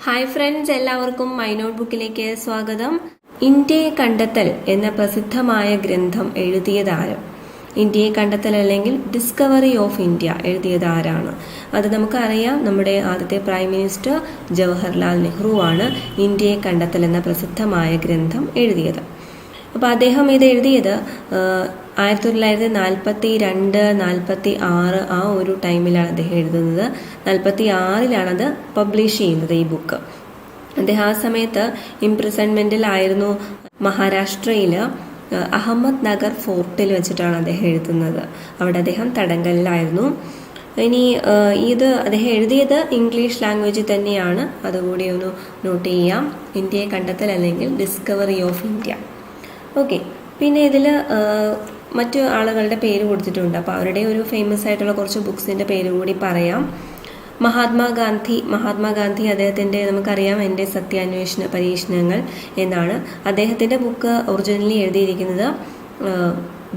Hi friends, എല്ലാവർക്കും my not ബുക്കിലേക്ക് സ്വാഗതം. ഇന്ത്യയെ കണ്ടെത്തൽ എന്ന പ്രസിദ്ധമായ ഗ്രന്ഥം എഴുതിയതാരും? ഇന്ത്യയെ കണ്ടെത്തൽ അല്ലെങ്കിൽ ഡിസ്കവറി ഓഫ് ഇന്ത്യ എഴുതിയത് ആരാണ്? അത് നമുക്കറിയാം, നമ്മുടെ ആദ്യത്തെ പ്രൈം മിനിസ്റ്റർ ജവഹർലാൽ നെഹ്റു ആണ് ഇന്ത്യയെ കണ്ടെത്തൽ എന്ന പ്രസിദ്ധമായ ഗ്രന്ഥം എഴുതിയത്. അപ്പോൾ അദ്ദേഹം ഇത് എഴുതിയത് 1942, 46 ആ ഒരു ടൈമിലാണ് അദ്ദേഹം എഴുതുന്നത്. 46-ലാണത് പബ്ലിഷ് ചെയ്യുന്നത് ഈ ബുക്ക്. അദ്ദേഹം ആ സമയത്ത് ഇംപ്രിസൺമെന്റിലായിരുന്നു. മഹാരാഷ്ട്രയിൽ അഹമ്മദ് നഗർ ഫോർട്ടിൽ വെച്ചിട്ടാണ് അദ്ദേഹം എഴുതുന്നത്. അവിടെ അദ്ദേഹം തടങ്കലിലായിരുന്നു. ഇനി ഇത് അദ്ദേഹം എഴുതിയത് ഇംഗ്ലീഷ് ലാംഗ്വേജിൽ തന്നെയാണ്. അതുകൂടി ഒന്ന് നോട്ട് ചെയ്യാം. ഇന്ത്യയെ കണ്ടെത്തൽ അല്ലെങ്കിൽ ഡിസ്കവറി ഓഫ് ഇന്ത്യ. ഓക്കെ, പിന്നെ ഇതിൽ മറ്റു ആളുകളുടെ പേര് കൊടുത്തിട്ടുണ്ട്. അപ്പോൾ അവരുടെ ഒരു ഫേമസ് ആയിട്ടുള്ള കുറച്ച് ബുക്സിൻ്റെ പേര് കൂടി പറയാം. മഹാത്മാഗാന്ധി അദ്ദേഹത്തിൻ്റെ നമുക്കറിയാം എൻ്റെ സത്യാന്വേഷണ പരീക്ഷണങ്ങൾ എന്നാണ്. അദ്ദേഹത്തിൻ്റെ ബുക്ക് ഒറിജിനലി എഴുതിയിരിക്കുന്നത്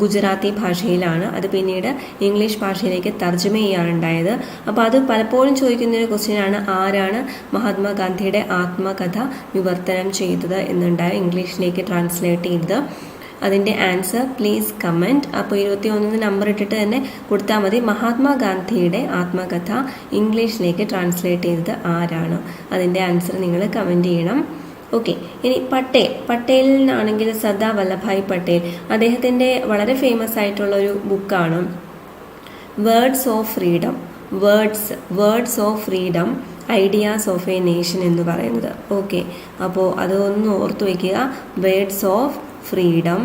ഗുജറാത്തി ഭാഷയിലാണ്. അത് പിന്നീട് ഇംഗ്ലീഷ് ഭാഷയിലേക്ക് തർജ്ജമ ചെയ്യാറുണ്ടായത്. അപ്പോൾ അത് പലപ്പോഴും ചോദിക്കുന്നൊരു ക്വസ്റ്റ്യനാണ്, ആരാണ് മഹാത്മാഗാന്ധിയുടെ ആത്മകഥ വിവർത്തനം ചെയ്തത് എന്നുണ്ടായ ഇംഗ്ലീഷിലേക്ക് ട്രാൻസ്ലേറ്റ് ചെയ്തത്? അതിൻ്റെ ആൻസർ പ്ലീസ് കമൻറ്റ്. അപ്പോൾ 21 നമ്പർ ഇട്ടിട്ട് തന്നെ കൊടുത്താൽ മതി. മഹാത്മാഗാന്ധിയുടെ ആത്മകഥ ഇംഗ്ലീഷിലേക്ക് ട്രാൻസ്ലേറ്റ് ചെയ്തത് ആരാണ്? അതിൻ്റെ ആൻസർ നിങ്ങൾ കമൻറ്റ് ചെയ്യണം. ഓക്കെ, ഇനി പട്ടേലിനാണെങ്കിൽ സർദാർ വല്ലഭായ് പട്ടേൽ, അദ്ദേഹത്തിൻ്റെ വളരെ ഫേമസ് ആയിട്ടുള്ള ഒരു ബുക്കാണ് words of freedom ideas of A nation എന്ന് പറയുന്നത്. ഓക്കെ, അപ്പോൾ അതൊന്ന് ഓർത്തു വയ്ക്കുക. Words of freedom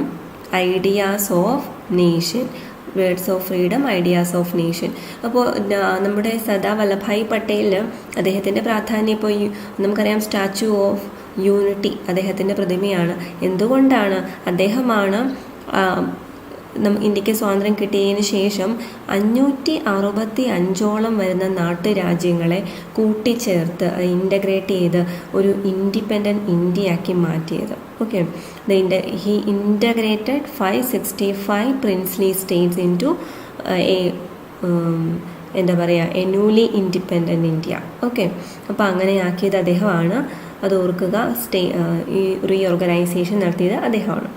ideas of nation. അപ്പോൾ നമ്മുടെ സർദാർ വല്ലഭായ് പട്ടേൽ, അദ്ദേഹത്തിൻ്റെ പ്രാധാന്യം ഇപ്പോൾ നമുക്കറിയാം, സ്റ്റാച്യു ഓഫ് യൂണിറ്റി അദ്ദേഹത്തിൻ്റെ പ്രതിമയാണ്. എന്തുകൊണ്ടാണ്? അദ്ദേഹമാണ് ഇന്ത്യക്ക് സ്വാതന്ത്ര്യം കിട്ടിയതിന് ശേഷം 565ഓളം വരുന്ന നാട്ടുരാജ്യങ്ങളെ കൂട്ടിച്ചേർത്ത് ഇൻ്റഗ്രേറ്റ് ചെയ്ത് ഒരു ഇൻഡിപെൻഡൻറ്റ് ഇന്ത്യയാക്കി മാറ്റിയത്. Okay, he integrated 565 princely states into a newly independent India. Okay, അപ്പോൾ അങ്ങനെ ആക്കിയത് അദ്ദേഹമാണ്. അത് ഓർക്കുക. ഈ റീഓർഗനൈസേഷൻ നടത്തിയത് അദ്ദേഹമാണ്.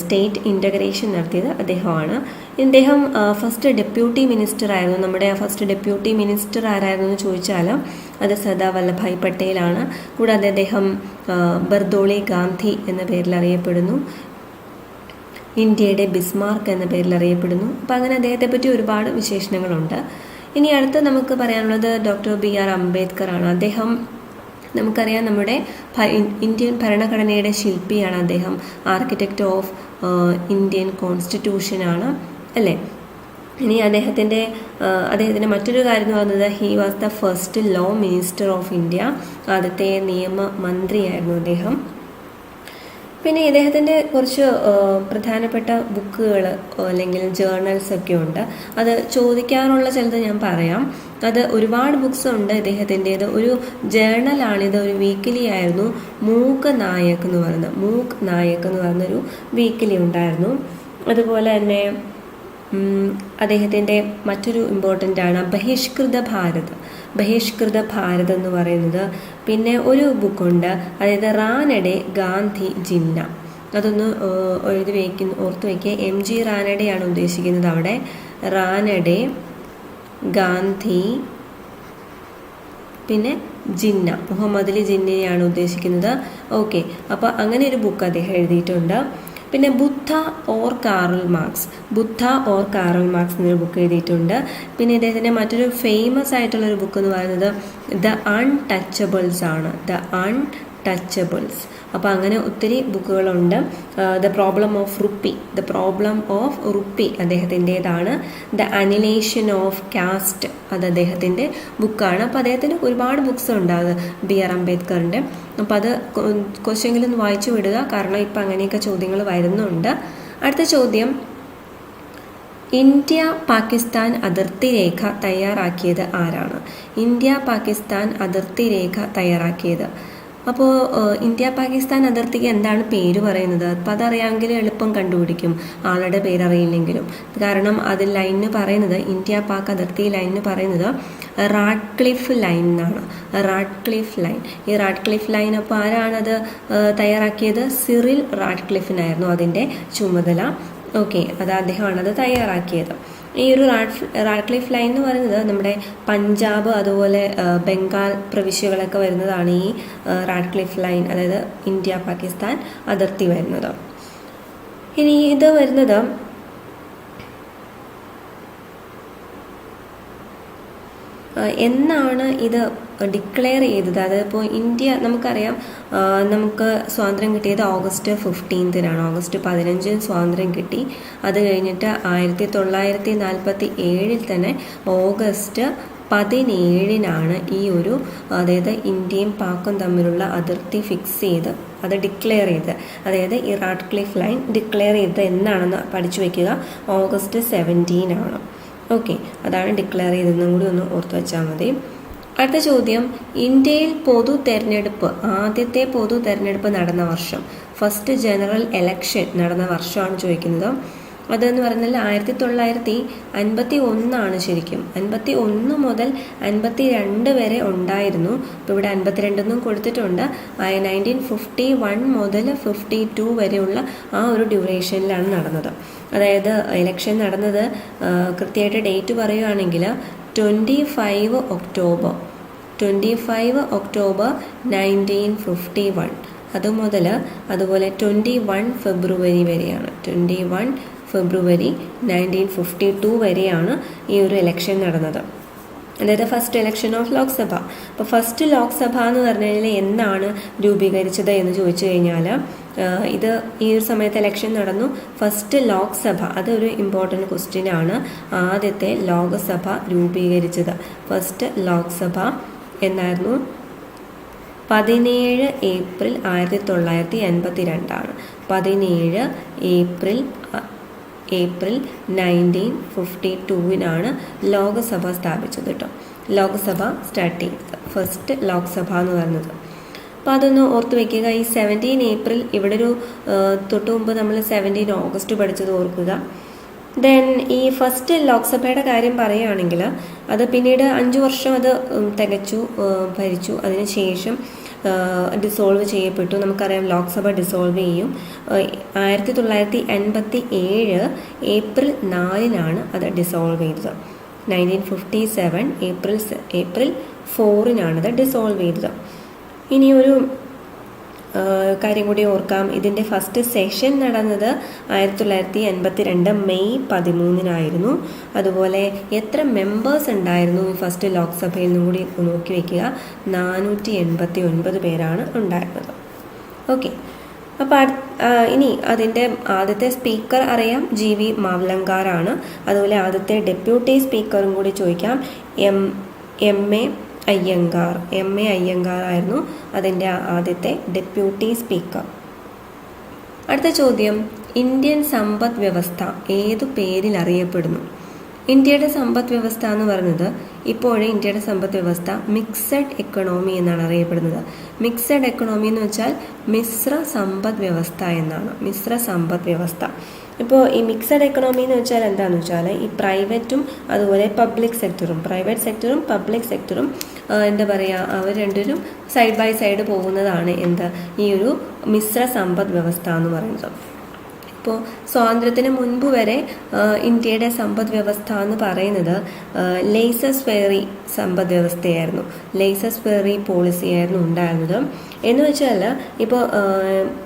സ്റ്റേറ്റ് ഇൻ്റഗ്രേഷൻ നടത്തിയത് അദ്ദേഹമാണ്. ഇദ്ദേഹം ഫസ്റ്റ് ഡെപ്യൂട്ടി മിനിസ്റ്റർ ആയിരുന്നു. നമ്മുടെ ഫസ്റ്റ് ഡെപ്യൂട്ടി മിനിസ്റ്റർ ആരായിരുന്നു എന്ന് ചോദിച്ചാൽ അത് സർദാർ വല്ലഭായ് പട്ടേലാണ്. കൂടാതെ അദ്ദേഹം ബർദോളി ഗാന്ധി എന്ന പേരിൽ അറിയപ്പെടുന്നു. ഇന്ത്യയുടെ ബിസ്മാർക്ക് എന്ന പേരിൽ അറിയപ്പെടുന്നു. അപ്പം അങ്ങനെ അദ്ദേഹത്തെ പറ്റി ഒരുപാട് വിശേഷണങ്ങളുണ്ട്. ഇനി അടുത്ത് നമുക്ക് പറയാനുള്ളത് ഡോക്ടർ BR അംബേദ്കർ ആണ്. അദ്ദേഹം നമുക്കറിയാം, നമ്മുടെ ഇന്ത്യൻ ഭരണഘടനയുടെ ശില്പിയാണ് അദ്ദേഹം. ആർക്കിടെക്റ്റ് ഓഫ് ഇന്ത്യൻ കോൺസ്റ്റിറ്റ്യൂഷനാണ്, അല്ലേ? ഇനി അദ്ദേഹത്തിൻ്റെ മറ്റൊരു കാര്യം എന്ന് പറയുന്നത്, he was the first law minister of India. ആദ്യത്തെ നിയമമന്ത്രിയായിരുന്നു അദ്ദേഹം. പിന്നെ ഇദ്ദേഹത്തിൻ്റെ കുറച്ച് പ്രധാനപ്പെട്ട ബുക്കുകൾ അല്ലെങ്കിൽ ജേർണൽസ് ഒക്കെ ഉണ്ട്. അത് ചോദിക്കാറുള്ള ചിലത് ഞാൻ പറയാം. അത് ഒരുപാട് ബുക്സ് ഉണ്ട് ഇദ്ദേഹത്തിൻ്റേത്. ഒരു ജേർണലാണിത്, ഒരു വീക്കിലി ആയിരുന്നു. മൂക്ക് നായക് എന്ന് പറയുന്നൊരു വീക്കിലി ഉണ്ടായിരുന്നു. അതുപോലെ തന്നെ അദ്ദേഹത്തിൻ്റെ മറ്റൊരു ഇമ്പോർട്ടൻ്റ് ആണ് ബഹിഷ്കൃത ഭാരത് എന്ന് പറയുന്നത്. പിന്നെ ഒരു ബുക്കുണ്ട്, അതായത് റാനഡെ ഗാന്ധി ജിന്ന. അതൊന്ന് ഓർത്ത് വയ്ക്കുക. MG റാനഡെയാണ് ഉദ്ദേശിക്കുന്നത് അവിടെ. റാനഡെ ഗാന്ധി പിന്നെ ജിന്ന, മുഹമ്മദ് അലി ജിന്നയാണ് ഉദ്ദേശിക്കുന്നത്. ഓക്കെ, അപ്പോൾ അങ്ങനെ ഒരു ബുക്ക് അദ്ദേഹം എഴുതിയിട്ടുണ്ട്. പിന്നെ ബുദ്ധ ഓർ കാറൽ മാർക്സ് എന്നൊരു ബുക്ക് എഴുതിയിട്ടുണ്ട്. പിന്നെ ഇദ്ദേഹത്തിൻ്റെ മറ്റൊരു ഫേമസ് ആയിട്ടുള്ളൊരു ബുക്ക് എന്ന് പറയുന്നത് ദ അൺടച്ചബിൾസ് ആണ്. അപ്പോൾ അങ്ങനെ ഒത്തിരി ബുക്കുകളുണ്ട്. ദ പ്രോബ്ലം ഓഫ് റുപ്പി അദ്ദേഹത്തിൻ്റേതാണ്. ദ അനിലേഷൻ ഓഫ് കാസ്റ്റ് അത് അദ്ദേഹത്തിൻ്റെ ബുക്കാണ്. അപ്പോൾ അദ്ദേഹത്തിൻ്റെ ഒരുപാട് ബുക്സ് ഉണ്ട് അത് BR അംബേദ്കറിൻ്റെ. അപ്പോൾ അത് കുറച്ചെങ്കിലും ഒന്ന് വായിച്ചു വിടുക, കാരണം ഇപ്പം അങ്ങനെയൊക്കെ ചോദ്യങ്ങൾ വരുന്നുണ്ട്. അടുത്ത ചോദ്യം, ഇന്ത്യ പാകിസ്ഥാൻ അതിർത്തി രേഖ തയ്യാറാക്കിയത് ആരാണ്? അപ്പോൾ ഇന്ത്യ പാകിസ്ഥാൻ അതിർത്തിക്ക് എന്താണ് പേര് പറയുന്നത്? അപ്പോൾ അതറിയാമെങ്കിൽ എളുപ്പം കണ്ടുപിടിക്കും, ആളുടെ പേരറിയില്ലെങ്കിലും. കാരണം അതിൽ ലൈനിന് പറയുന്നത്, ഇന്ത്യ പാക് അതിർത്തി ലൈനിന് പറയുന്നത് റാഡ്ക്ലിഫ് ലൈൻ എന്നാണ്. Radcliffe line. ഈ റാഡ്ക്ലിഫ് ലൈൻ അപ്പോൾ ആരാണത് തയ്യാറാക്കിയത്? സിറിൽ റാഡ്ക്ലിഫിനായിരുന്നു അതിൻ്റെ ചുമതല. ഓക്കെ, അത് അദ്ദേഹമാണ് അത് തയ്യാറാക്കിയത്. ഈ ഒരു റാഡ്ക്ലിഫ് ലൈൻ എന്ന് പറയുന്നത് നമ്മുടെ പഞ്ചാബ് അതുപോലെ ബംഗാൾ പ്രവിശ്യകളൊക്കെ വരുന്നതാണ് ഈ റാഡ്ക്ലിഫ് ലൈൻ, അതായത് ഇന്ത്യ പാകിസ്ഥാൻ അതിർത്തി വരുന്നത്. ഇനി ഇത് വരുന്നത് എന്നാണ് ഇത് ഡിക്ലെയർ ചെയ്തത്? അതിപ്പോൾ ഇന്ത്യ നമുക്കറിയാം, നമുക്ക് സ്വാതന്ത്ര്യം കിട്ടിയത് August 15 August 15 സ്വാതന്ത്ര്യം കിട്ടി. അത് കഴിഞ്ഞിട്ട് 1947 തന്നെ August 17 ഈ ഒരു, അതായത് ഇന്ത്യയും പാക്കും തമ്മിലുള്ള അതിർത്തി ഫിക്സ് ചെയ്ത് അത് ഡിക്ലെയർ ചെയ്ത്, അതായത് ഈ റാഡ്ക്ലിഫ് ലൈൻ ഡിക്ലെയർ ചെയ്ത് എന്നാണെന്ന് പഠിച്ചു വയ്ക്കുക. August 17 ഓക്കെ, അതാണ് ഡിക്ലെയർ ചെയ്തതെന്നും കൂടി ഒന്ന് ഓർത്ത് വെച്ചാൽ മതി. അടുത്ത ചോദ്യം, ഇന്ത്യയിൽ ആദ്യത്തെ പൊതു തെരഞ്ഞെടുപ്പ് നടന്ന വർഷം, ഫസ്റ്റ് ജനറൽ ഇലക്ഷൻ നടന്ന വർഷമാണ് ചോദിക്കുന്നത്. അതെന്ന് പറഞ്ഞാൽ 1951 ശരിക്കും. 51 മുതൽ 52 വരെ ഉണ്ടായിരുന്നു. ഇപ്പോൾ ഇവിടെ 52 കൊടുത്തിട്ടുണ്ട്. 1951 മുതൽ 52 വരെയുള്ള ആ ഒരു ഡ്യൂറേഷനിലാണ് നടന്നത്. അതായത് ഇലക്ഷൻ നടന്നത് കൃത്യമായിട്ട് ഡേറ്റ് പറയുകയാണെങ്കിൽ 25 ഒക്ടോബർ 1951 അതുപോലെ 21 ഫെബ്രുവരി വരെയാണ്. 21 ഫെബ്രുവരി 1952 വരെയാണ് ഈ ഒരു ഇലക്ഷൻ നടന്നത്. അതായത് ഫസ്റ്റ് ഇലക്ഷൻ ഓഫ് ലോക്സഭ. അപ്പോൾ ഫസ്റ്റ് ലോക്സഭ എന്ന് പറഞ്ഞു കഴിഞ്ഞാൽ എന്നാണ് രൂപീകരിച്ചത് എന്ന് ചോദിച്ചു കഴിഞ്ഞാൽ, ഇത് ഈ ഒരു സമയത്ത് ഇലക്ഷൻ നടന്നു. ഫസ്റ്റ് ലോക്സഭ, അതൊരു ഇമ്പോർട്ടൻറ്റ് ക്വസ്റ്റ്യൻ ആണ്. ആദ്യത്തെ ലോക്സഭ രൂപീകരിച്ചത് ഫസ്റ്റ് ലോക്സഭ എന്നായിരുന്നു 17 ഏപ്രിൽ 1982. 17 ഏപ്രിൽ 1952 ലോകസഭ സ്ഥാപിച്ചത് കേട്ടോ. ലോകസഭ സ്റ്റാർട്ട് ചെയ്തത് ഫസ്റ്റ് ലോക്സഭ എന്ന് പറയുന്നത്. അപ്പോൾ അതൊന്ന് ഓർത്ത് വയ്ക്കുക. ഈ 17 ഏപ്രിൽ ഇവിടെ ഒരു തൊട്ട് മുമ്പ് നമ്മൾ 17 ഓഗസ്റ്റ് പഠിച്ചത് ഓർക്കുക. ദെൻ ഈ ഫസ്റ്റ് ലോക്സഭയുടെ കാര്യം പറയുകയാണെങ്കിൽ അത് പിന്നീട് 5 വർഷം അത് ഭരിച്ചു. അതിനുശേഷം ഡിസോൾവ് ചെയ്യപ്പെട്ടു. നമുക്കറിയാം ലോക്സഭ ഡിസോൾവ് ചെയ്യും. 1987 ഏപ്രിൽ 4 അത് ഡിസോൾവ് ചെയ്തത്. 1957 ഏപ്രിൽ 4 അത് ഡിസോൾവ് ചെയ്തത്. ഇനി ഒരു കാര്യം കൂടി ഓർക്കാം. ഇതിൻ്റെ ഫസ്റ്റ് സെഷൻ നടന്നത് 1982 മെയ് 13 അതുപോലെ എത്ര മെമ്പേഴ്സ് ഉണ്ടായിരുന്നു ഈ ഫസ്റ്റ് ലോക്സഭയിൽ നിന്നും കൂടി നോക്കി വയ്ക്കുക. 489 പേരാണ് ഉണ്ടായിരുന്നത്. ഓക്കെ, അപ്പോൾ ഇനി അതിൻ്റെ ആദ്യത്തെ സ്പീക്കർ അറിയാം, GV മാവ്ലങ്കാറാണ്. അതുപോലെ ആദ്യത്തെ ഡെപ്യൂട്ടി സ്പീക്കറും കൂടി ചോദിക്കാം, M.A. അയ്യങ്കാർ ആയിരുന്നു അതിൻ്റെ ആദ്യത്തെ ഡെപ്യൂട്ടി സ്പീക്കർ. അടുത്ത ചോദ്യം, ഇന്ത്യൻ സമ്പദ് വ്യവസ്ഥ ഏതു പേരിൽ അറിയപ്പെടുന്നു? ഇന്ത്യയുടെ സമ്പദ് വ്യവസ്ഥ എന്ന് പറയുന്നത് ഇപ്പോഴേ ഇന്ത്യയുടെ സമ്പദ് വ്യവസ്ഥ മിക്സഡ് എക്കണോമി എന്നാണ് അറിയപ്പെടുന്നത്. മിക്സഡ് എക്കണോമി എന്ന് വെച്ചാൽ മിശ്ര സമ്പദ് വ്യവസ്ഥ എന്നാണ്. മിശ്ര സമ്പദ് വ്യവസ്ഥ. ഇപ്പോൾ ഈ മിക്സഡ് എക്കണോമി എന്ന് വെച്ചാൽ എന്താണെന്ന് വെച്ചാൽ ഈ പ്രൈവറ്റും അതുപോലെ പബ്ലിക് സെക്ടറും പബ്ലിക് സെക്ടറും എന്താ പറയുക, അവർ രണ്ടുപേരും സൈഡ് ബൈ സൈഡ് പോകുന്നതാണ് ഈ ഒരു മിശ്ര സമ്പദ് വ്യവസ്ഥ എന്ന് പറയുന്നത്. ഇപ്പോൾ സ്വാതന്ത്ര്യത്തിന് മുൻപ് വരെ ഇന്ത്യയുടെ സമ്പദ് വ്യവസ്ഥ എന്ന് പറയുന്നത് ലേസസ് ഫെയറി സമ്പദ് വ്യവസ്ഥയായിരുന്നു. ലേസസ് ഫെയറി പോളിസി ആയിരുന്നു ഉണ്ടായിരുന്നത്. എന്ന് വെച്ചാൽ ഇപ്പോൾ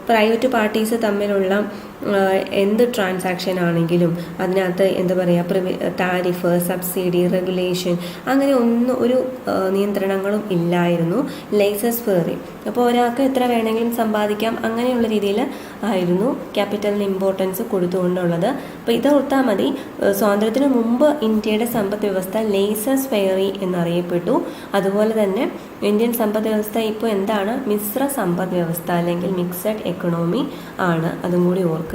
പ്രൈവറ്റ് പാർട്ടീസ് തമ്മിലുള്ള എന്ത് ട്രാൻസാക്ഷൻ ആണെങ്കിലും അതിനകത്ത് എന്താ പറയുക, താരിഫ്, സബ്സിഡി, റെഗുലേഷൻ അങ്ങനെ ഒരു നിയന്ത്രണങ്ങളും ഇല്ലായിരുന്നു. Laces fairy. അപ്പോൾ ഒരാൾക്ക് എത്ര വേണമെങ്കിലും സമ്പാദിക്കാം, അങ്ങനെയുള്ള രീതിയിൽ ആയിരുന്നു ക്യാപിറ്റലിന് ഇമ്പോർട്ടൻസ് കൊടുത്തുകൊണ്ടുള്ളത്. അപ്പോൾ ഇത് ഓർത്താൽ മതി. സ്വാതന്ത്ര്യത്തിന് മുമ്പ് ഇന്ത്യയുടെ സമ്പദ് വ്യവസ്ഥ ലേസസ് ഫെയറി എന്നറിയപ്പെട്ടു. അതുപോലെ തന്നെ ഇന്ത്യൻ സമ്പദ് വ്യവസ്ഥ ഇപ്പോൾ എന്താണ്? മിശ്ര സമ്പദ് വ്യവസ്ഥ അല്ലെങ്കിൽ മിക്സഡ് എക്കണോമി ആണ്. അതും കൂടി ഓർക്കുക.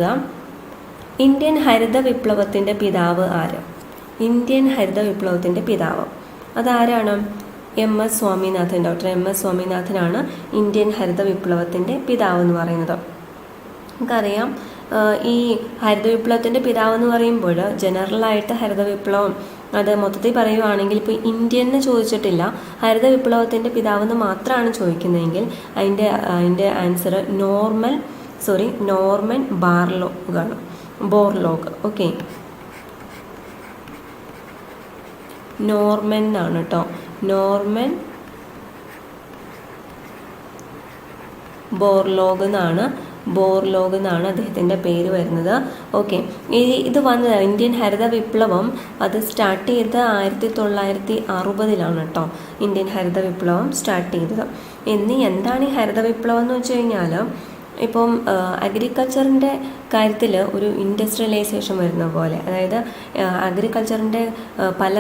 ഇന്ത്യൻ ഹരിത വിപ്ലവത്തിൻ്റെ പിതാവ് ആര്? ഇന്ത്യൻ ഹരിത വിപ്ലവത്തിൻ്റെ പിതാവ് അതാരാണ്? Doctor M.S. സ്വാമിനാഥനാണ് ഇന്ത്യൻ ഹരിത വിപ്ലവത്തിൻ്റെ പിതാവ് എന്ന് പറയുന്നത്. നമുക്കറിയാം ഈ ഹരിത വിപ്ലവത്തിൻ്റെ പിതാവ് എന്ന് പറയുമ്പോൾ ജനറലായിട്ട് ഹരിത വിപ്ലവം അത് മൊത്തത്തിൽ പറയുവാണെങ്കിൽ ഇപ്പോൾ ഇന്ത്യൻ എന്ന് ചോദിച്ചിട്ടില്ല, ഹരിത വിപ്ലവത്തിൻ്റെ പിതാവെന്ന് മാത്രമാണ് ചോദിക്കുന്നതെങ്കിൽ അതിൻ്റെ answer Norman Borlaug. Okay, Norman ആണ് കേട്ടോ, നോർമൻ ബോർലോഗ് എന്നാണ് അദ്ദേഹത്തിൻ്റെ പേര് വരുന്നത്. ഓക്കെ, ഇത് വന്നത് ഇന്ത്യൻ ഹരിത വിപ്ലവം അത് സ്റ്റാർട്ട് ചെയ്തത് 1960 കേട്ടോ. ഇന്ത്യൻ ഹരിത വിപ്ലവം സ്റ്റാർട്ട് ചെയ്തത്. എന്താണ് ഈ ഹരിത വിപ്ലവം എന്ന് വെച്ച് കഴിഞ്ഞാൽ, ഇപ്പം അഗ്രികൾച്ചറിൻ്റെ കാര്യത്തിൽ ഒരു ഇൻഡസ്ട്രിയലൈസേഷൻ വരുന്ന പോലെ, അതായത് അഗ്രികൾച്ചറിൻ്റെ പല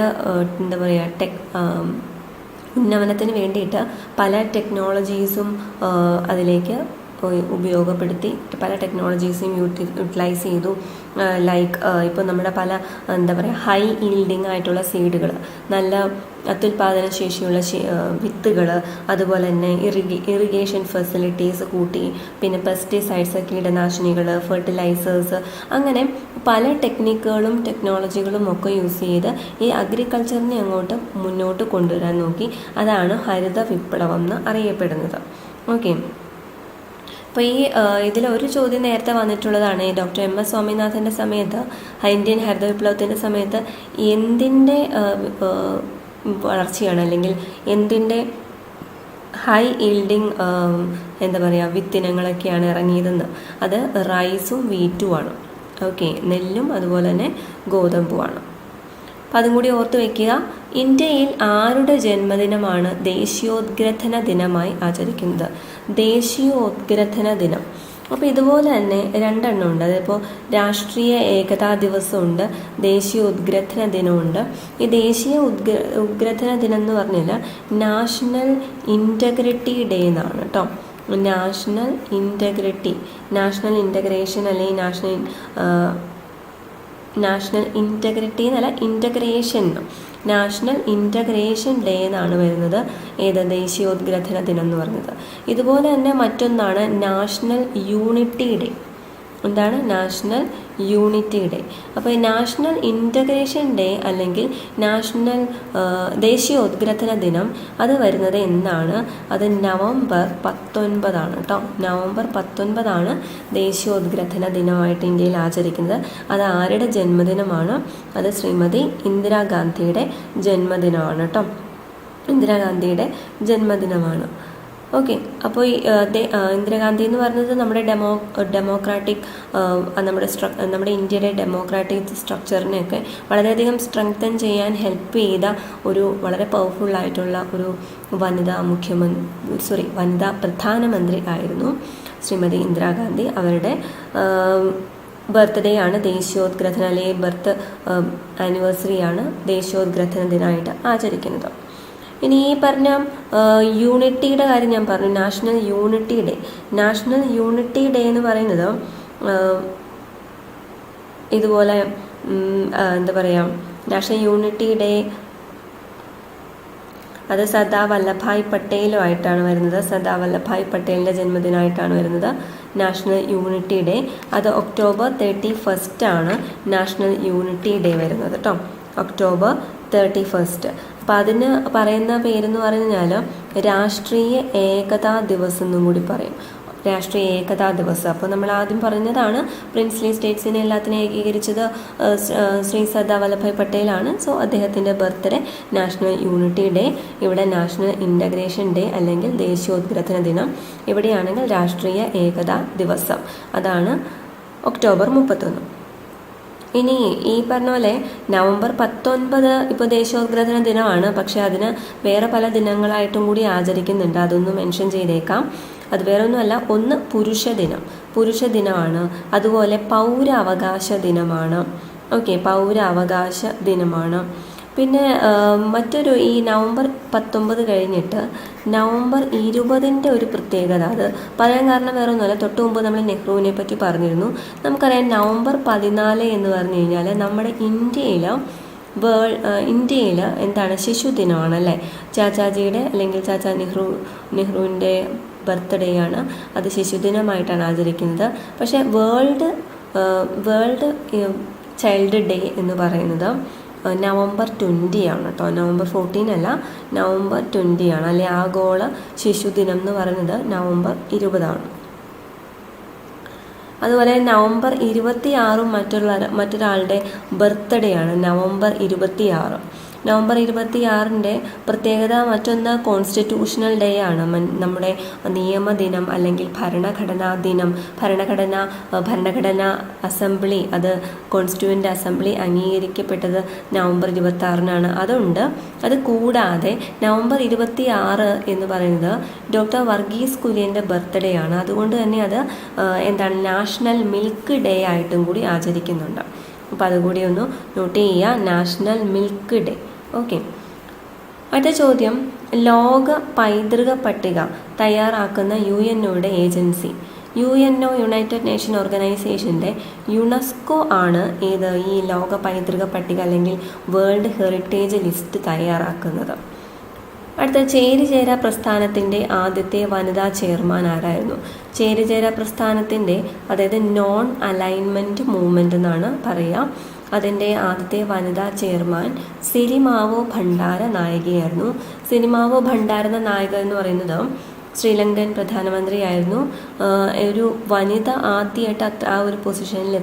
എന്താ പറയുക ഉന്നമനത്തിന് വേണ്ടിയിട്ട് പല ടെക്നോളജീസും അതിലേക്ക് ഉപയോഗപ്പെടുത്തി, പല ടെക്നോളജീസും യൂട്ടിലൈസ് ചെയ്തു. ലൈക്ക് ഇപ്പോൾ നമ്മുടെ പല എന്താ പറയുക ഹൈ ഈൽഡിങ് ആയിട്ടുള്ള സീഡുകൾ, നല്ല അത്യുൽപാദന ശേഷിയുള്ള വിത്തുകൾ, അതുപോലെ തന്നെ ഇറിഗേഷൻ ഫെസിലിറ്റീസ് കൂട്ടി, പിന്നെ പെസ്റ്റിസൈഡ്സ്, കീടനാശിനികൾ, ഫെർട്ടിലൈസേഴ്സ്, അങ്ങനെ പല ടെക്നോളജികളും ഒക്കെ യൂസ് ചെയ്ത് ഈ അഗ്രികൾച്ചറിനെ അങ്ങോട്ട് മുന്നോട്ട് കൊണ്ടുവരാൻ നോക്കി. അതാണ് ഹരിത വിപ്ലവം എന്ന് അറിയപ്പെടുന്നത്. ഓക്കെ, അപ്പോൾ ഇതിലൊരു ചോദ്യം നേരത്തെ വന്നിട്ടുള്ളതാണ്. ഡോക്ടർ MS സ്വാമിനാഥൻ്റെ സമയത്ത്, ഇന്ത്യൻ ഹരിത വിപ്ലവത്തിൻ്റെ സമയത്ത് എന്തിൻ്റെ വളർച്ചയാണ്, അല്ലെങ്കിൽ എന്തിൻ്റെ ഹൈ ഈൽഡിങ് എന്താ പറയുക വിത്തിനങ്ങളൊക്കെയാണ് ഇറങ്ങിയതെന്ന്. അത് റൈസും വീറ്റുമാണ്. ഓക്കെ, നെല്ലും അതുപോലെ തന്നെ ഗോതമ്പുമാണ്. അപ്പം അതും കൂടി ഓർത്ത് വയ്ക്കുക. ഇന്ത്യയിൽ ആരുടെ ജന്മദിനമാണ് ദേശീയോദ്ഗ്രഥന ദിനമായി ആചരിക്കുന്നത്? ദേശീയോദ്ഗ്രഥന ദിനം. അപ്പോൾ ഇതുപോലെ തന്നെ 2 എണ്ണം ഉണ്ട്. അതിപ്പോൾ രാഷ്ട്രീയ ഏകതാ ദിവസമുണ്ട്, ദേശീയ ഉദ്ഗ്രഥന ദിനമുണ്ട്. ഈ ദേശീയ ഉദ്ഗ്രഥന ദിനം എന്ന് പറഞ്ഞാൽ നാഷണൽ ഇൻറ്റഗ്രിറ്റി ഡേ എന്നാണ് കേട്ടോ. നാഷണൽ ഇൻറ്റഗ്രേഷൻ അല്ലെങ്കിൽ നാഷണൽ ഇൻറ്റഗ്രിറ്റി എന്നല്ല, നാഷണൽ ഇൻറ്റഗ്രേഷൻ ഡേ എന്നാണ് വരുന്നത്. ദേശീയോദ്ഗ്രഥന ദിനം എന്ന് പറയുന്നത്. ഇതുപോലെ തന്നെ മറ്റൊന്നാണ് നാഷണൽ യൂണിറ്റി ഡേ. എന്താണ് നാഷണൽ യൂണിറ്റി ഡേ? അപ്പോൾ ഈ നാഷണൽ ഇൻറ്റഗ്രേഷൻ ഡേ അല്ലെങ്കിൽ ദേശീയോദ്ഗ്രഥന ദിനം അത് വരുന്നത് എന്നാണ്? അത് നവംബർ 19 കേട്ടോ. നവംബർ 19 ദേശീയോദ്ഗ്രഥന ദിനമായിട്ട് ഇന്ത്യയിൽ ആചരിക്കുന്നത്. അത് ആരുടെ ജന്മദിനമാണ്? അത് ശ്രീമതി ഇന്ദിരാഗാന്ധിയുടെ ജന്മദിനമാണ് കേട്ടോ. ഇന്ദിരാഗാന്ധിയുടെ ജന്മദിനമാണ്. ഓക്കെ, അപ്പോൾ ഇന്ദിരാഗാന്ധി എന്ന് പറയുന്നത് നമ്മുടെ ഡെമോക്രാറ്റിക് നമ്മുടെ ഇന്ത്യയുടെ ഡെമോക്രാറ്റിക് സ്ട്രക്ചറിനെയൊക്കെ വളരെയധികം സ്ട്രെങ്തൻ ചെയ്യാൻ ഹെൽപ്പ് ചെയ്ത ഒരു വളരെ പവർഫുള്ളായിട്ടുള്ള ഒരു വനിതാ പ്രധാനമന്ത്രി ആയിരുന്നു ശ്രീമതി ഇന്ദിരാഗാന്ധി. അവരുടെ ബർത്ത്ഡേ ആണ് ദേശീയോദ്ഗ്രഥന, അല്ലെങ്കിൽ ബർത്ത് ആനിവേഴ്സറിയാണ് ദേശീയോദ്ഗ്രഥന ദിനമായിട്ട് ആചരിക്കുന്നത്. ഇനി ഈ പറഞ്ഞ യൂണിറ്റിയുടെ കാര്യം ഞാൻ പറഞ്ഞു, നാഷണൽ യൂണിറ്റി ഡേ എന്ന് പറയുന്നത് ഇതുപോലെ എന്താ പറയുക, നാഷണൽ യൂണിറ്റി ഡേ അത് സർദാർ വല്ലഭായ് പട്ടേലുമായിട്ടാണ് വരുന്നത്. സർദാർ വല്ലഭായ് പട്ടേലിൻ്റെ ജന്മദിനമായിട്ടാണ് വരുന്നത് നാഷണൽ യൂണിറ്റി ഡേ. അത് ഒക്ടോബർ 31 നാഷണൽ യൂണിറ്റി ഡേ വരുന്നത് കേട്ടോ. ഒക്ടോബർ 31. അപ്പം അതിന് പറയുന്ന പേരെന്ന് പറഞ്ഞാൽ രാഷ്ട്രീയ ഏകതാ ദിവസം എന്നും കൂടി പറയും. രാഷ്ട്രീയ ഏകതാ ദിവസം. അപ്പോൾ നമ്മൾ ആദ്യം പറഞ്ഞതാണ് പ്രിൻസ്ലി സ്റ്റേറ്റ്സിനെ എല്ലാത്തിനും ഏകീകരിച്ചത് ശ്രീ സർദാർ വല്ലഭായ് പട്ടേലാണ്. സോ അദ്ദേഹത്തിൻ്റെ ബർത്ത്ഡേ നാഷണൽ യൂണിറ്റി ഡേ, ഇവിടെ നാഷണൽ ഇൻറ്റഗ്രേഷൻ ഡേ അല്ലെങ്കിൽ ദേശീയോദ്ഗ്രഥന ദിനം, ഇവിടെയാണെങ്കിൽ രാഷ്ട്രീയ ഏകതാ ദിവസം, അതാണ് ഒക്ടോബർ 31. ഇനി ഈ പറഞ്ഞ പോലെ നവംബർ 19 ഇപ്പോൾ ദേശീയോദ്ഗ്രഥന ദിനമാണ്. പക്ഷേ അതിന് വേറെ പല ദിനങ്ങളായിട്ടും കൂടി ആചരിക്കുന്നുണ്ട്, അതൊന്ന് മെൻഷൻ ചെയ്തേക്കാം. അത് വേറെ ഒന്നുമല്ല, ഒന്ന് പുരുഷ ദിനമാണ്, അതുപോലെ പൗരാവകാശ ദിനമാണ്. ഓക്കെ, പൗരാവകാശ ദിനമാണ്. പിന്നെ മറ്റൊരു ഈ നവംബർ 19 കഴിഞ്ഞിട്ട് നവംബർ 20 ഒരു പ്രത്യേകത, അത് പറയാൻ കാരണം വേറെ ഒന്നുമല്ല, തൊട്ട് മുമ്പ് നമ്മൾ നെഹ്റുവിനെ പറ്റി പറഞ്ഞിരുന്നു. നമുക്കറിയാം നവംബർ 14 എന്ന് പറഞ്ഞു കഴിഞ്ഞാൽ നമ്മുടെ ഇന്ത്യയിൽ എന്താണ് ശിശുദിനമാണല്ലേ. ചാച്ചാജിയുടെ അല്ലെങ്കിൽ ചാച്ചാ നെഹ്റുവിൻ്റെ ബർത്ത്ഡേ ആണ്, അത് ശിശുദിനമായിട്ടാണ് ആചരിക്കുന്നത്. പക്ഷേ വേൾഡ് ചൈൽഡ് ഡേ എന്ന് പറയുന്നത് നവംബർ 20 ആണ് കേട്ടോ. നവംബർ 14 അല്ല, നവംബർ 20 ആണ്. അല്ലെ ആഗോള ശിശുദിനം എന്ന് പറയുന്നത് നവംബർ 20 ആണ്. അതുപോലെ നവംബർ 26 മറ്റൊരാളുടെ ബർത്ത്ഡേ ആണ്. നവംബർ 26. നവംബർ 26 പ്രത്യേകത മറ്റൊന്ന് കോൺസ്റ്റിറ്റ്യൂഷണൽ ഡേ ആണ്. നമ്മുടെ നിയമദിനം അല്ലെങ്കിൽ ഭരണഘടനാ ദിനം. ഭരണഘടനാ അസംബ്ലി, അത് കോൺസ്റ്റിറ്റ്യൂവൻ്റ് അസംബ്ലി അംഗീകരിക്കപ്പെട്ടത് നവംബർ 26 അതുണ്ട്. അത് കൂടാതെ നവംബർ 26 എന്ന് പറയുന്നത് ഡോക്ടർ വർഗീസ് കുര്യൻ്റെ ബർത്ത്ഡേ ആണ്. അതുകൊണ്ട് തന്നെ അത് നാഷണൽ മിൽക്ക് ഡേ ആയിട്ടും കൂടി ആചരിക്കുന്നുണ്ട്. അപ്പോൾ അതുകൂടി ഒന്ന് നോട്ട് ചെയ്യുക, നാഷണൽ മിൽക്ക് ഡേ. ഓക്കെ. അടുത്ത ചോദ്യം, ലോക പൈതൃക പട്ടിക തയ്യാറാക്കുന്ന UNOയുടെ ഏജൻസി. UNO, യുണൈറ്റഡ് നേഷൻ ഓർഗനൈസേഷൻ്റെ യുനെസ്കോ ആണ് ഈ ലോക പൈതൃക പട്ടിക അല്ലെങ്കിൽ വേൾഡ് ഹെറിറ്റേജ് ലിസ്റ്റ് തയ്യാറാക്കുന്നത്. അടുത്ത, ചേരിചേര പ്രസ്ഥാനത്തിൻ്റെ ആദ്യത്തെ വനിതാ ചെയർമാൻ ആരായിരുന്നു? ചേരിചേര പ്രസ്ഥാനത്തിൻ്റെ, അതായത് നോൺ അലൈൻമെൻറ്റ് മൂവ്മെൻ്റ് എന്നാണ് പറയുക, അതിൻ്റെ ആദ്യത്തെ വനിതാ ചെയർമാൻ സിരിമാവോ ഭണ്ഡാര നായികയായിരുന്നു. സിരിമാവോ ഭണ്ഡാര നായിക എന്ന് പറയുന്നത് ശ്രീലങ്കൻ പ്രധാനമന്ത്രിയായിരുന്നു. ഒരു വനിത ആദ്യമായിട്ട് ആ ഒരു പൊസിഷനിൽ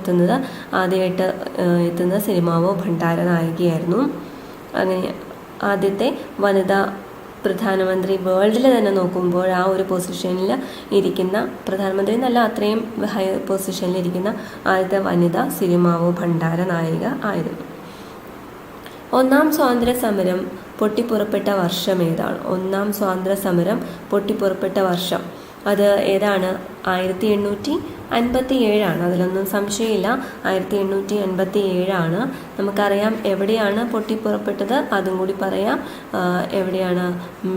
എത്തുന്നത് സിരിമാവോ ഭണ്ഡാര നായികയായിരുന്നു. അങ്ങനെ ആദ്യത്തെ വനിതാ പ്രധാനമന്ത്രി വേൾഡിൽ തന്നെ നോക്കുമ്പോൾ ആ ഒരു പൊസിഷനിൽ ഇരിക്കുന്ന പ്രധാനമന്ത്രി എന്നല്ല, അത്രയും ഹൈ പൊസിഷനിൽ ഇരിക്കുന്ന ആദ്യത്തെ വനിത സിരിമാവോ ഭണ്ഡാര നായിക ആയിരുന്നു. ഒന്നാം സ്വാതന്ത്ര്യ സമരം പൊട്ടിപ്പുറപ്പെട്ട വർഷം ഏതാണ്? ഒന്നാം സ്വാതന്ത്ര്യ സമരം പൊട്ടിപ്പുറപ്പെട്ട വർഷം അത് ഏതാണ്? 1857. അതിലൊന്നും സംശയമില്ല, 1857. നമുക്കറിയാം എവിടെയാണ് പൊട്ടിപ്പുറപ്പെട്ടത്, അതും കൂടി പറയാം. എവിടെയാണ്?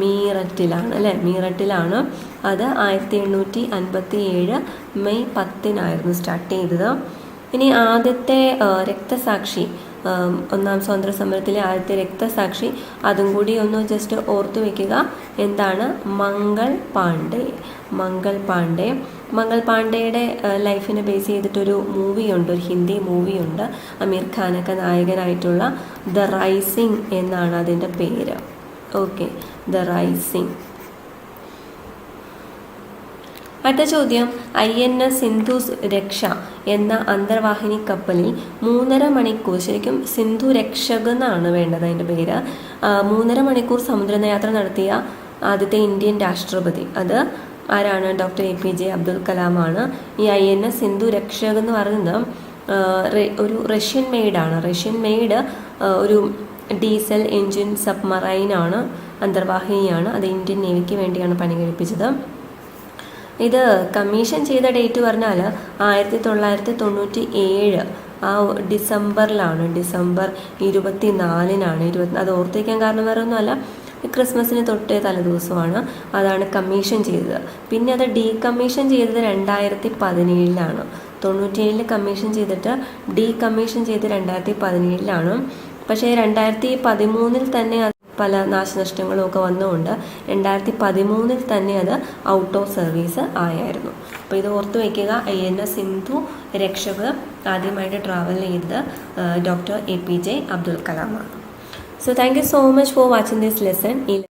മീററ്റിലാണ് അല്ലേ? മീററ്റിലാണ്. അത് 1857 മെയ് 10 സ്റ്റാർട്ട് ചെയ്തത്. ഇനി ആദ്യത്തെ രക്തസാക്ഷി, ഒന്നാം സ്വാതന്ത്ര്യ സമരത്തിലെ ആദ്യത്തെ രക്തസാക്ഷി, അതും കൂടി ഒന്ന് ജസ്റ്റ് ഓർത്തു വെക്കുക. എന്താണ്? മംഗൾ പാണ്ഡെയുടെ ലൈഫിനെ ബേസ് ചെയ്തിട്ടൊരു മൂവിയുണ്ട്, ഒരു ഹിന്ദി മൂവിയുണ്ട്, അമീർ ഖാനൊക്കെ നായകനായിട്ടുള്ള. ദ റൈസിംഗ് എന്നാണ് അതിൻ്റെ പേര്. Okay, the rising. അടുത്ത ചോദ്യം, INS സിന്ധു രക്ഷ എന്ന അന്തർവാഹിനി കപ്പലിൽ 3.5 മണിക്കൂർ, ശരിക്കും സിന്ധു രക്ഷക് എന്നാണ് വേണ്ടത് അതിൻ്റെ പേര്, 3.5 മണിക്കൂർ സമുദ്രയാത്ര നടത്തിയ ആദ്യത്തെ ഇന്ത്യൻ രാഷ്ട്രപതി അത് ആരാണ്? ഡോക്ടർ APJ അബ്ദുൽ കലാമാണ്. ഈ INS സിന്ധു രക്ഷക് എന്ന് പറയുന്നത് ഒരു റഷ്യൻ മെയ്ഡ് ഒരു ഡീസൽ എൻജിൻ സബ്മറൈനാണ്, അന്തർവാഹിനിയാണ്. അത് ഇന്ത്യൻ നേവിക്ക് വേണ്ടിയാണ് പണി കഴിപ്പിച്ചത്. ഇത് കമ്മീഷൻ ചെയ്ത ഡേറ്റ് പറഞ്ഞാൽ 1997 ഡിസംബറിലാണ്. ഡിസംബർ 24 അത് ഓർത്തിരിക്കാൻ കാരണം വേറെ ഒന്നുമല്ല, ക്രിസ്മസിന് തൊട്ടേ തലേദിവസമാണ്. അതാണ് കമ്മീഷൻ ചെയ്തത്. പിന്നെ അത് ഡീകമ്മീഷൻ ചെയ്തത് 2017. 97 കമ്മീഷൻ ചെയ്തിട്ട് ഡീകമ്മീഷൻ ചെയ്ത് 2017. പക്ഷേ 2013 തന്നെ പല നാശനഷ്ടങ്ങളും ഒക്കെ വന്നുകൊണ്ട് 2013 തന്നെ അത് ഔട്ട് ഓഫ് സർവീസ് ആയായിരുന്നു. അപ്പോൾ ഇത് ഓർത്ത് വയ്ക്കുക. INS സിന്ധു രക്ഷക് ആദ്യമായിട്ട് ട്രാവൽ ചെയ്തത് ഡോക്ടർ APJ അബ്ദുൽ കലാമാണ്. So thank you so much for watching this lesson.